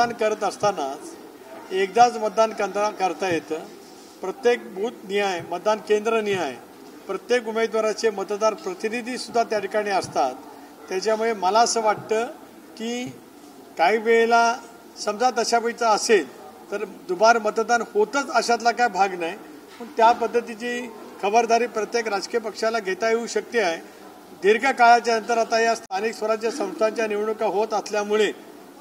मतदान करत असतानाच एकदाच मतदान करता येतं। प्रत्येक बूथ निहाय मतदान केंद्र निहाय प्रत्येक उमेदवाराचे मतदार प्रतिनिधी सुद्धा त्या ठिकाणी असतात। त्याच्यामुळे मला असं वाटतं की काही वेळेला समजा तशापैकी असेल तर दुबार मतदान होतच अशातला काय भाग नाही, पण त्या पद्धतीची खबरदारी प्रत्येक राजकीय पक्षाला घेता येऊ शकते आहे। दीर्घ काळाच्या नंतर आता या स्थानिक स्वराज्य संस्थांच्या निवडणुका होत असल्यामुळे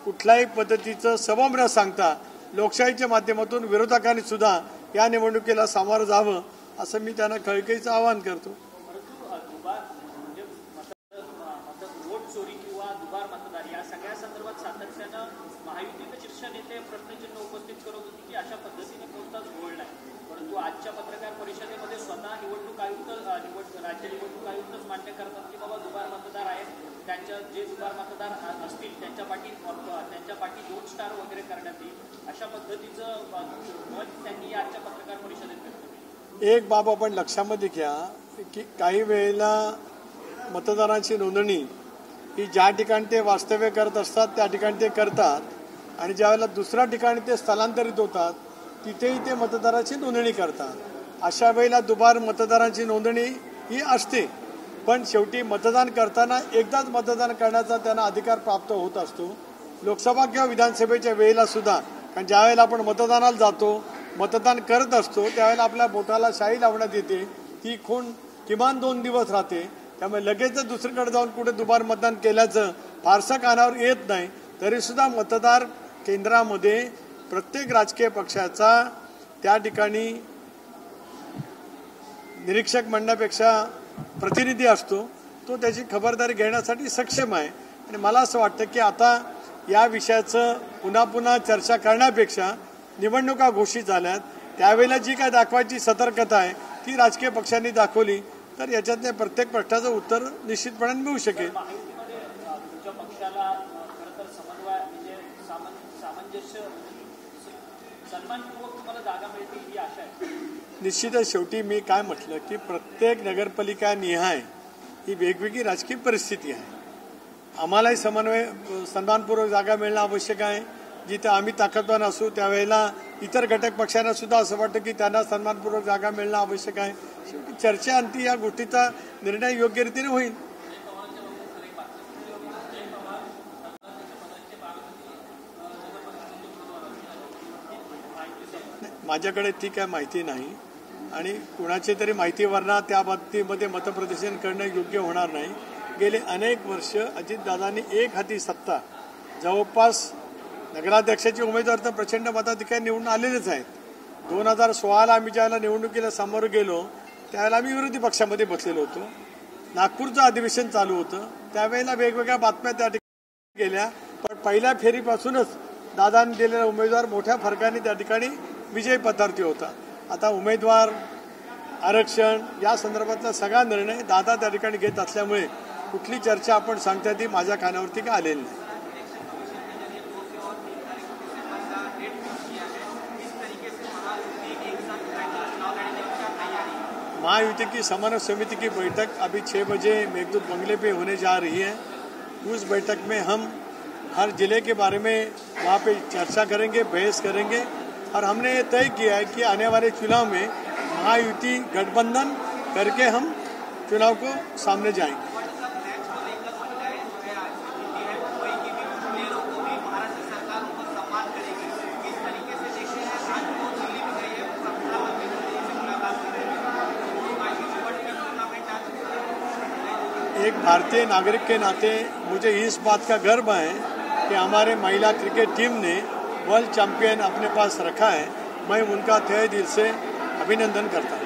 कुठल्याही पद्धतीचं सबब न सांगता लोकशाहीच्या माध्यमातून विरोधकांनी सुद्धा या निवडणुकीला सामोरं जावं असं मी त्यांना कळकळीचं आवाहन करतो। वोट चोरी किंवा दुबार मतदार या सगळ्या संदर्भात सातत्यानं महायुतीचे शीर्ष नेते प्रश्नचिन्ह उपस्थित करत होते की अशा पद्धतीने कोणताच घोळ नाही, परंतु आजच्या पत्रकार परिषदेमध्ये स्वतः निवडणूक आयुक्त राज्य निवडणूक आयुक्तच मान्य करतात की बाबा दुबार मतदार आहेत, त्यांच्या जे दुबार मतदार असतील त्यांच्या पाठी 2 स्टार वगैरे करण्यात येईल अशा पद्धतीचं मत त्यांनी आजच्या पत्रकार परिषदेत व्यक्त केलं। एक बाब आपण लक्षामध्ये घ्या की काही वेळेला मतदारांची नोंदणी ही ज्या ठिकाणी ते वास्तव्य करत असतात त्या ठिकाणी ते करतात आणि ज्यावेळेला दुसऱ्या ठिकाणी ते स्थलांतरित होतात तिथेही ते मतदाराची नोंदणी करतात। अशा वेळेला दुबार मतदारांची नोंदणी ही असते, पण शेवटी मतदान करताना एकदाच मतदान करण्याचा त्यांना अधिकार प्राप्त होत असतो। लोकसभा किंवा विधानसभेच्या वेळेला सुद्धा, कारण ज्यावेळेला आपण मतदानाला जातो मतदान करत असतो त्यावेळेला आपल्या बोटाला शाई लावण्यात येते, ती खूण किमान 2 दिवस राहते। त्यामुळे लगेचच दुसरीकडे जाऊन कुठे दुबार मतदान केल्याचं फारसं कानावर येत नाही, तरी सुद्धा मतदार केंद्रामध्ये प्रत्येक राजकीय पक्षाचा त्या ठिकाणी निरीक्षक म्हणण्यापेक्षा प्रतिनिधी असतो, तो त्याची खबरदारी घेण्यासाठी सक्षम आहे। आणि मला असं वाटतं की आता या विषयाचं पुन्हा पुन्हा चर्चा करण्यापेक्षा निवडणुका घोषित झाल्यात त्यावेळेला जी काय दाखवायची सतर्कता आहे ती राजकीय पक्षांनी दाखवली तर याच्यातल्या प्रत्येक प्रश्नाचं उत्तर निश्चितपणे मिळू शकेल। तुमच्या पक्षाला खरं तर समन्वय म्हणजे सामंजस्य सन्मानपूर्वक तुम्हाला जागा मिळतील ही आशा आहे। निश्चितच शेवटी मी काय म्हटलं की प्रत्येक नगरपालिका निहाय ही वेगवेगळी राजकीय परिस्थिती आहे। आम्हालाही सन्मानपूर्वक जागा मिळणं आवश्यक आहे। जिथे आम्ही ताकदवान असू त्यावेळेला इतर घटक पक्षांना सुद्धा असं वाटतं की त्यांना सन्मानपूर्वक जागा मिळणं आवश्यक आहे। शेवटी चर्चेअंती या गोष्टीचा निर्णय योग्य रीतीने होईल। माझ्याकडे ती काय माहिती नाही आणि कुणाची तरी माहितीवरनं त्या बाबतीमध्ये मतप्रदर्शन करणं योग्य होणार नाही। गेले अनेक वर्ष अजितदादांनी एक हाती सत्ता, जवळपास नगराध्यक्षाचे उमेदवार तर प्रचंड मताधिक्याने निवडून आलेलेच आहेत। 2016ला आम्ही ज्यावेळेला निवडणुकीला सामोरं गेलो त्यावेळेला आम्ही विरोधी पक्षामध्ये बसलेलो होतो। नागपूरचं अधिवेशन चालू होतं त्यावेळेला वेगवेगळ्या बातम्या त्या ठिकाणी गेल्या, पण पहिल्या फेरीपासूनच दादांनी दिलेला उमेदवार मोठ्या फरकाने त्या ठिकाणी विजयी पथावरती होता। आता उमेदवार आरक्षण या संदर्भातला सगळा निर्णय दादा त्या ठिकाणी घेत असल्यामुळे कुठली चर्चा आपण सांगता ती माझ्या कानावरती काय आलेली नाही। महायुति की समन्वय समिति की बैठक अभी 6 बजे मेघदूत बंगले पे होने जा रही है। उस बैठक में हम हर जिले के बारे में वहाँ पे चर्चा करेंगे, बहस करेंगे और हमने ये तय किया है कि आने वाले चुनाव में महायुति गठबंधन करके हम चुनाव को सामने जाएंगे। एक भारतीय नागरिक के नाते मुझे इस बात का गर्व है कि हमारे महिला क्रिकेट टीम ने वर्ल्ड चैंपियन अपने पास रखा है। मैं उनका तहे दिल से अभिनंदन करता हूँ।